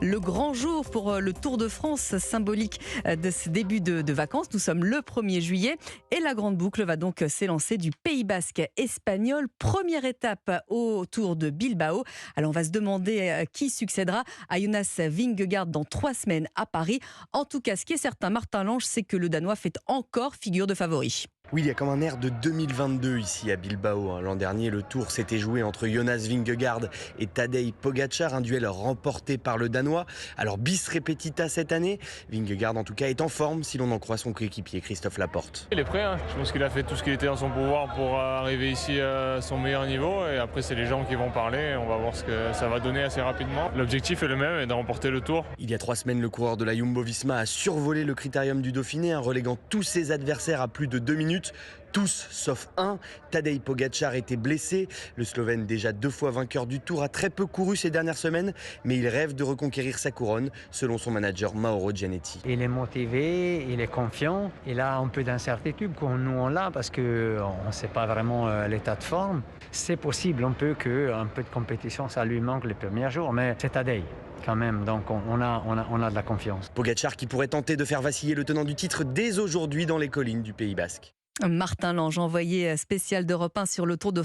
Le grand jour pour le Tour de France, symbolique de ce début de vacances. Nous sommes le 1er juillet et la grande boucle va donc s'élancer du Pays Basque espagnol. Première étape au Tour de Bilbao. Alors on va se demander qui succédera à Jonas Vingegaard dans 3 semaines à Paris. En tout cas, ce qui est certain, Martin Lange, c'est que le Danois fait encore figure de favori. Oui, il y a comme un air de 2022 ici à Bilbao. L'an dernier, le Tour s'était joué entre Jonas Vingegaard et Tadej Pogačar, un duel remporté par le Danois. Alors bis repetita cette année, Vingegaard en tout cas est en forme si l'on en croit son coéquipier Christophe Laporte. Il est prêt, je pense qu'il a fait tout ce qui était en son pouvoir pour arriver ici à son meilleur niveau et après c'est les gens qui vont parler, on va voir ce que ça va donner assez rapidement. L'objectif est le même, de remporter le Tour. Il y a 3 semaines, le coureur de la Jumbo-Visma a survolé le critérium du Dauphiné, reléguant tous ses adversaires à plus de 2 minutes. Tous sauf un. Tadej Pogačar était blessé. Le Slovène, déjà 2 fois vainqueur du Tour, a très peu couru ces dernières semaines, mais il rêve de reconquérir sa couronne, selon son manager Mauro Gianetti. Il est motivé, il est confiant, il a un peu d'incertitude comme nous on l'a parce qu'on ne sait pas vraiment l'état de forme. C'est possible, un peu qu'un peu de compétition, ça lui manque les premiers jours, mais c'est Tadej quand même, donc on a de la confiance. Pogačar qui pourrait tenter de faire vaciller le tenant du titre dès aujourd'hui dans les collines du Pays Basque. Martin Lange, envoyé spécial d'Europe 1 sur le Tour de